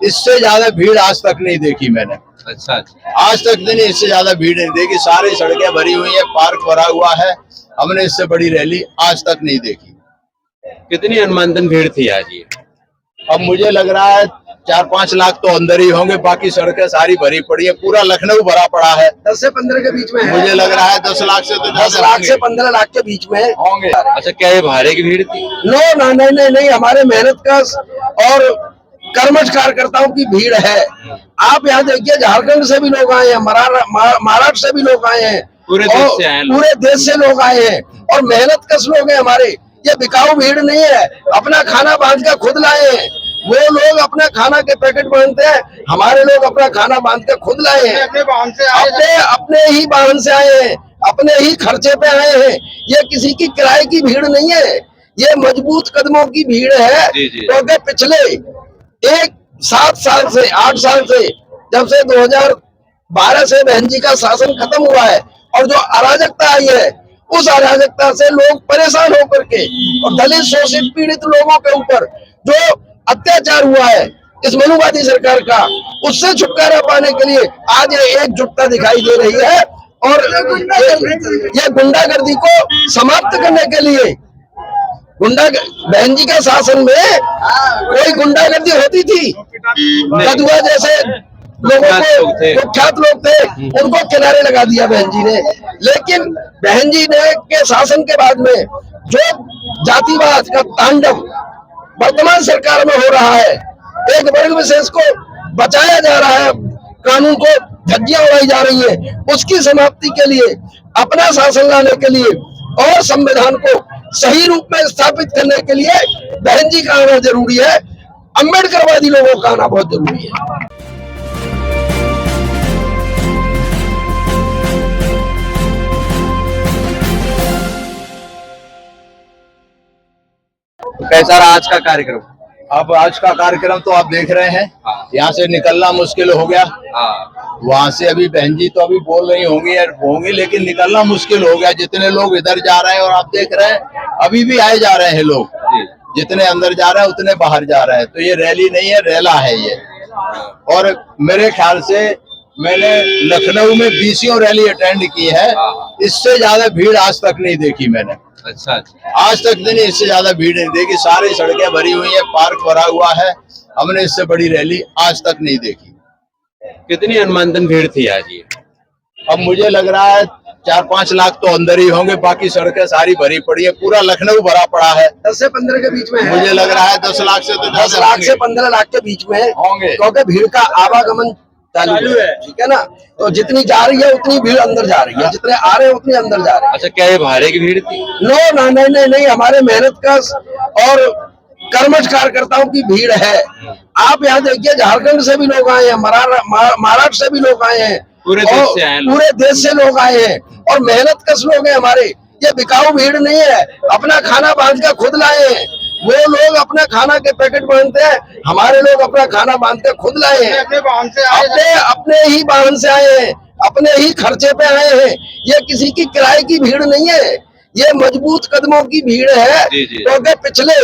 इससे ज्यादा भीड़ आज तक नहीं देखी मैंने। अच्छा। आज तक नहीं, इससे ज्यादा भीड़ नहीं देखी। सारी सड़कें भरी हुई है, पार्क भरा हुआ है। हमने इससे बड़ी रैली आज तक नहीं देखी। कितनी अनुमानतन भीड़ थी आज ये? अब मुझे लग रहा है 4-5 लाख तो अंदर ही होंगे, बाकी सड़कें सारी भरी पड़ी है। पूरा लखनऊ भरा पड़ा है। 10 से 15 के बीच में है। मुझे लग रहा है 10 लाख से तो 10 लाख से 15 लाख के बीच में होंगे। अच्छा, क्या ये भाड़े की भीड़ थी? नो ना, नहीं, हमारे मेहनत का और कर्मठ कार्यकर्ताओं की भीड़ है। आप यहाँ देखिए, झारखंड से भी लोग आए हैं, महाराष्ट्र से भी लोग आए हैं, पूरे देश से आए हैं, पूरे देश से लोग आए हैं और मेहनत कश लोग हैं हमारे। ये बिकाऊ भीड़ नहीं है। अपना खाना बांध कर खुद लाए हैं। वो लोग अपना खाना के पैकेट बांधते हैं, हमारे लोग अपना खाना बांध कर खुद लाए हैं। अपने ही वाहन से आए हैं, अपने ही खर्चे पे आए हैं। ये किसी की किराए की भीड़ नहीं है, ये मजबूत कदमों की भीड़ है। क्योंकि पिछले 7 साल से 8 साल से, जब से 2012 से बहन जी का शासन खत्म हुआ है और जो अराजकता आई है, उस अराजकता से लोग परेशान होकर के और दलित शोषित पीड़ित लोगों के ऊपर जो अत्याचार हुआ है इस मनुवादी सरकार का, उससे छुटकारा पाने के लिए आज ये एकजुटता दिखाई दे रही है। और ये गुंडागर्दी को समाप्त करने के लिए, बहन जी के शासन में कोई गुंडागर्दी होती थी? कदुआ जैसे लोगों को, कुख्यात लोग थे, उनको किनारे लगा दिया बहन जी ने। लेकिन बहन जी ने के शासन के बाद में जो जातिवाद का तांडव वर्तमान सरकार में हो रहा है, एक वर्ग विशेष को बचाया जा रहा है, कानून को धज्जियां उड़ाई जा रही है, उसकी समाप्ति के लिए, अपना शासन लाने के लिए और संविधान को सही रूप में स्थापित करने के लिए बहन जी का आना जरूरी है। अम्बेडकरवादी लोगों का आना बहुत जरूरी है। कैसा रहा आज का कार्यक्रम? अब आज का कार्यक्रम तो आप देख रहे हैं, यहाँ से निकलना मुश्किल हो गया। वहां से अभी बहन जी तो अभी बोल रही होंगी, लेकिन निकलना मुश्किल हो गया। जितने लोग इधर जा रहे हैं और आप देख रहे हैं अभी भी आए जा रहे हैं लोग, जितने अंदर जा रहे हैं उतने बाहर जा रहे हैं। तो ये रैली नहीं है, रेला है ये। और मेरे ख्याल से मैंने लखनऊ में 20 रैली अटेंड की है, इससे ज्यादा भीड़ आज तक नहीं देखी मैंने। अच्छा। आज तक नहीं, इससे ज्यादा भीड़ नहीं देखी। सारी सड़कें भरी हुई है, पार्क भरा हुआ है। हमने इससे बड़ी रैली आज तक नहीं देखी। कितनी अनुमानतन भीड़ थी आज ये? अब मुझे लग रहा है 4-5 लाख तो अंदर ही होंगे, बाकी सड़कें सारी भरी पड़ी है। पूरा लखनऊ भरा पड़ा है। 10 से 15 के बीच में है। मुझे लग रहा है 10 लाख से तो 10 लाख से 15 लाख के बीच में होंगे, क्योंकि भीड़ का आवागमन चालू है। ठीक है ना? तो जितनी जा रही है उतनी भीड़ अंदर जा रही है, जितने आ रहे हैं उतनी अंदर जा रहे हैं। अच्छा, क्या ये भाड़े की भीड़ थी? नो ना, नहीं, हमारे मेहनत का और कर्मठ कार्यकर्ताओं की भीड़ है। आप यहाँ देखिए, झारखंड से भी लोग आए हैं, महाराष्ट्र से भी लोग आए हैं, पूरे देश से आए हैं, पूरे देश से लोग आए हैं और मेहनत कश लोग हैं हमारे। ये बिकाऊ भीड़ नहीं है। अपना खाना बांध कर खुद लाए हैं। वो लोग अपना खाना के पैकेट बांधते हैं, हमारे लोग अपना खाना बांध कर खुद लाए हैं। अपने ही वाहन से आए हैं, अपने ही खर्चे पे आए हैं। ये किसी की किराए की भीड़ नहीं है, ये मजबूत कदमों की भीड़ है। क्योंकि पिछले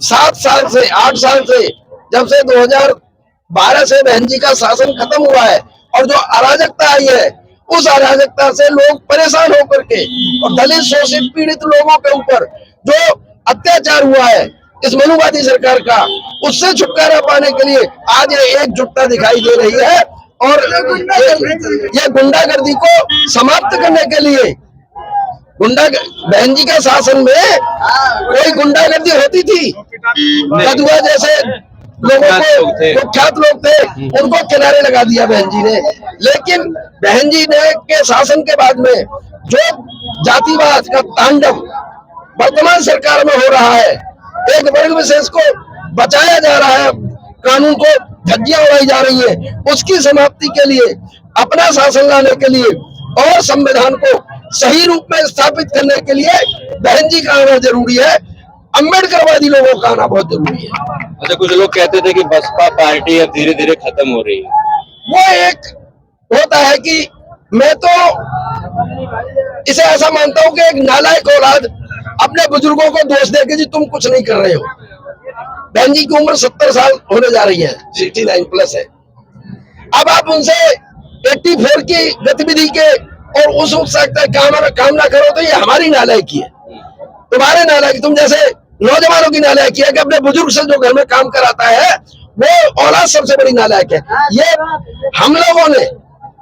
7 साल से 8 साल से, जब से 2012 से बहन जी का शासन खत्म हुआ है और जो अराजकता आई है, उस अराजकता से लोग परेशान होकर के और दलित शोषित पीड़ित लोगों के ऊपर जो अत्याचार हुआ है इस मनुवादी सरकार का, उससे छुटकारा पाने के लिए आज ये एकजुटता दिखाई दे रही है। और ये गुंडागर्दी को समाप्त करने के लिए, बहन जी के शासन में कोई गुंडागर्दी होती थी? कदुआ जैसे लोगों को, कुख्यात लोग थे, उनको किनारे लगा दिया बहन जी ने। लेकिन बहन जी ने के शासन के बाद में जो जातिवाद का तांडव वर्तमान सरकार में हो रहा है, एक वर्ग विशेष को बचाया जा रहा है, कानून को धज्जियां उड़ाई जा रही है, उसकी समाप्ति के लिए, अपना शासन लाने के लिए और संविधान को सही रूप में स्थापित करने के लिए बहन जी का आना जरूरी है। अम्बेडकरवादी लोगों का आना बहुत जरूरी है। अच्छा, कुछ लोग कहते थे कि बसपा पार्टी अब धीरे धीरे खत्म हो रही है। वो एक होता है कि मैं तो इसे ऐसा मानता हूं कि एक नालायक औलाद अपने बुजुर्गों को दोष दे के जी तुम कुछ नहीं कर रहे हो। बहन जी की उम्र 70 साल होने जा रही है, 69 प्लस है। अब आप उनसे 84 की गतिविधि के और उस उत्सुकता कामना करो तो ये हमारी नालायकी है, तुम्हारे नालायकी। तुम जैसे नौजवानों की नालायकी है कि अपने बुजुर्ग से जो घर में काम कराता है वो औलाद सबसे बड़ी नालायक है। ये हम लोगों ने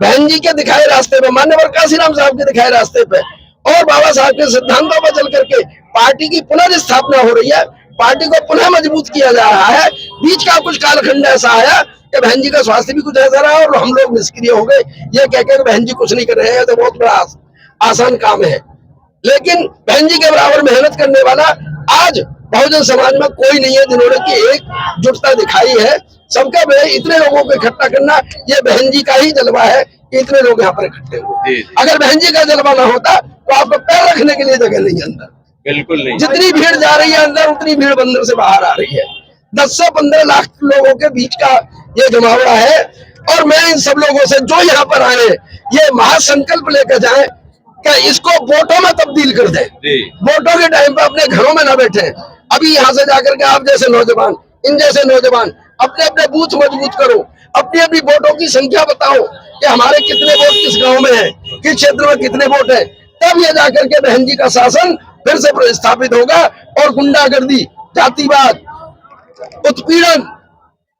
बहन जी के दिखाए रास्ते पे, मान्यवर काशीराम साहब के दिखाए रास्ते पे और बाबा साहब के सिद्धांतों पर चल करके पार्टी की पुनर्स्थापना हो रही है, पार्टी को पुनः मजबूत किया जा रहा है। बीच का कुछ कालखंड ऐसा आया कि बहन जी का स्वास्थ्य भी कुछ ऐसा रहा और हम लोग निष्क्रिय हो गए, ये कह के बहन जी कुछ नहीं कर रहे हैं, तो बहुत बड़ा आसान काम है। लेकिन बहन जी के बराबर मेहनत करने वाला आज बहुजन समाज में कोई नहीं है जिन्होंने की एकजुटता दिखाई है। सबका इतने लोगों को इकट्ठा करना ये बहन जी का ही जलवा है कि इतने लोग यहाँ पर इकट्ठे हुए। अगर बहन जी का जलवा ना होता तो आपको पैर रखने के लिए जगह नहीं अंदर, बिल्कुल नहीं। जितनी भीड़ जा रही है अंदर उतनी भीड़ बंदर से बाहर आ रही है। 10 से 15 लाख लोगों के बीच का ये जमावड़ा है और मैं इन सब लोगों से जो यहाँ पर आए ये महासंकल्प लेकर जाए कि इसको वोटों में तब्दील कर दे। वोटों के टाइम पे अपने घरों में ना बैठे। अभी यहाँ से जाकर के आप जैसे नौजवान, इन जैसे नौजवान अपने अपने बूथ मजबूत करो, अपनी अपनी वोटों की संख्या बताओ कि हमारे कितने वोट किस गांव में है, किस क्षेत्र में कितने वोट है, तब ये जाकर के बहन जी का शासन फिर से प्रतिस्थापित होगा और गुंडागर्दी, जातिवाद, उत्पीड़न,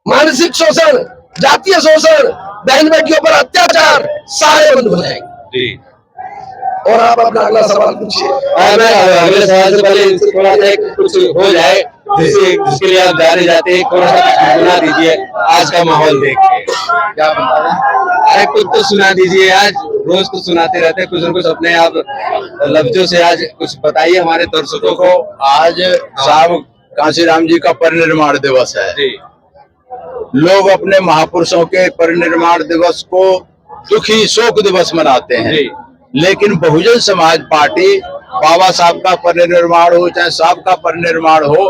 मानसिक शोषण, जातीय शोषण, बहन बेटियों पर अत्याचार सारे बंद हो जाएंगे। और आप अपना अगला सवाल पूछिए। अगले सवाल से पहले थोड़ा सा कुछ हो जाए जिसके लिए आप जाने जाते हैं, थोड़ा सा सुना दीजिए आज का माहौल देख के। क्या बता रहे हैं? अरे कुछ तो सुना दीजिए, आज रोज कुछ सुनाते रहते हैं, कुछ न कुछ अपने आप लफ्जों से आज कुछ बताइए हमारे दर्शकों को। आज साहब काशीराम जी का परिनिर्माण दिवस है। लोग अपने महापुरुषों के परिनिर्माण दिवस को दुखी शोक दिवस मनाते हैं, लेकिन बहुजन समाज पार्टी बाबा साहब का परिनिर्माण हो चाहे साहब का परिनिर्माण हो,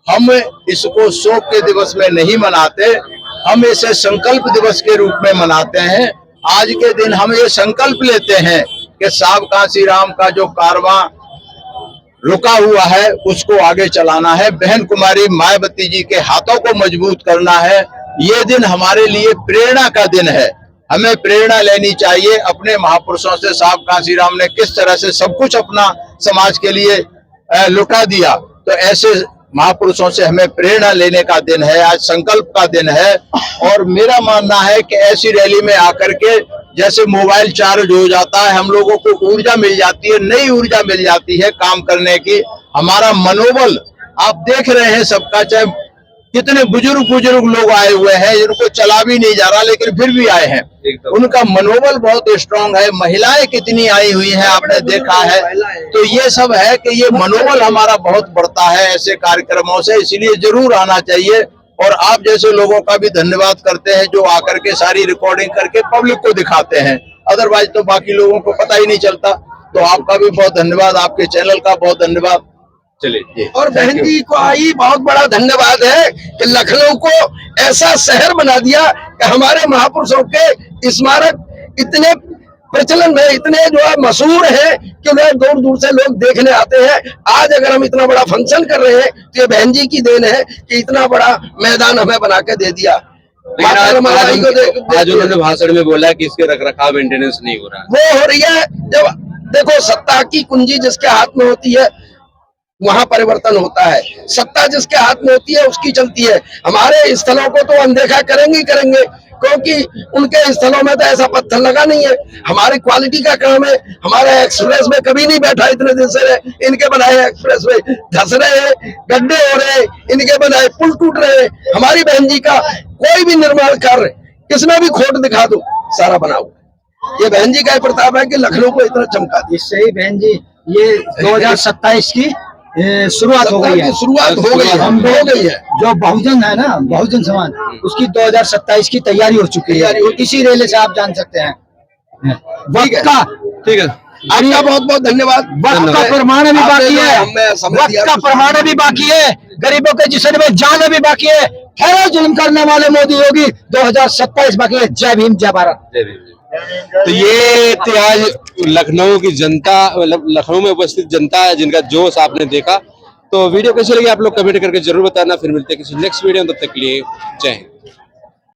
हम इसको शोक के दिवस में नहीं मनाते, हम इसे संकल्प दिवस के रूप में मनाते हैं। आज के दिन हम ये संकल्प लेते हैं कि साहब काशीराम का जो कारवां रुका हुआ है उसको आगे चलाना है, बहन कुमारी मायावती जी के हाथों को मजबूत करना है। ये दिन हमारे लिए प्रेरणा का दिन है, हमें प्रेरणा लेनी चाहिए अपने महापुरुषों से। साहब काशीराम ने किस तरह से सब कुछ अपना समाज के लिए लुटा दिया, तो ऐसे महापुरुषों से हमें प्रेरणा लेने का दिन है, आज संकल्प का दिन है। और मेरा मानना है कि ऐसी रैली में आकर के जैसे मोबाइल चार्ज हो जाता है, हम लोगों को ऊर्जा मिल जाती है, नई ऊर्जा मिल जाती है काम करने की। हमारा मनोबल आप देख रहे हैं सबका, चाहे कितने बुजुर्ग लोग आए हुए हैं जिनको चला भी नहीं जा रहा लेकिन फिर भी आए हैं, उनका मनोबल बहुत स्ट्रांग है। महिलाएं कितनी आई हुई हैं आपने देखा है, तो ये सब है कि ये मनोबल हमारा बहुत बढ़ता है ऐसे कार्यक्रमों से, इसलिए जरूर आना चाहिए। और आप जैसे लोगों का भी धन्यवाद करते हैं जो आकर के सारी रिकॉर्डिंग करके पब्लिक को दिखाते हैं, अदरवाइज तो बाकी लोगों को पता ही नहीं चलता। तो आपका भी बहुत धन्यवाद, आपके चैनल का बहुत धन्यवाद। चलिए, और बहन जी को आई बहुत बड़ा धन्यवाद है कि लखनऊ को ऐसा शहर बना दिया कि हमारे महापुरुषों के स्मारक इतने प्रचलन में, इतने जो है मशहूर है कि उन्हें दूर दूर से लोग देखने आते हैं। आज अगर हम इतना बड़ा फंक्शन कर रहे हैं तो ये बहन जी की देन है कि इतना बड़ा मैदान हमें बना के दे दिया। आज उन्होंने भाषण में बोला कि इसके रखरखाव मेंटेनेंस नहीं हो रहा, वो हो रही है। जब देखो सत्ता की कुंजी जिसके हाथ में होती है वहां परिवर्तन होता है, सत्ता जिसके हाथ में होती है उसकी चलती है। हमारे स्थलों को तो अनदेखा करेंगे ही करेंगे, क्योंकि उनके स्थलों में तो ऐसा पत्थर लगा नहीं है। हमारी क्वालिटी का काम है। हमारे एक्सप्रेस में कभी नहीं बैठा इतने दिन से, इनके बनाए एक्सप्रेस में धस रहे हैं, गड्ढे हो रहे हैं, इनके बनाए पुल टूट रहे हैं। हमारी बहन जी का कोई भी निर्माण कार्य किसमें भी खोट दिखा दो सारा बनाओ। ये बहन जी का प्रताप है कि लखनऊ को इतना चमका दिया। इससे ही बहन जी ये 2027 की शुरुआत हो गई है, शुरुआत हो गई है, हम हो गई है। जो बहुजन है ना, बहुजन समाज, उसकी 2027 की तैयारी हो चुकी है। इसी रेले से आप जान सकते हैं। ठीक है, ठीक है। आपका बहुत बहुत धन्यवाद। वक्त का प्रमाण भी बाकी है, वक्त का प्रमाण भी बाकी है, गरीबों के जिसमें में जान भी बाकी है। ठहरो जुल्म करने वाले मोदी योगी, 2027 बाकी है। जय भीम, जय भारत। जय भीम। तो ये थी आज लखनऊ की जनता, मतलब लखनऊ में उपस्थित जनता है जिनका जोश आपने देखा। तो वीडियो कैसी लगी आप लोग कमेंट करके जरूर बताना। फिर मिलते हैं किसी नेक्स्ट वीडियो में, तब तक के लिए जय हिंद।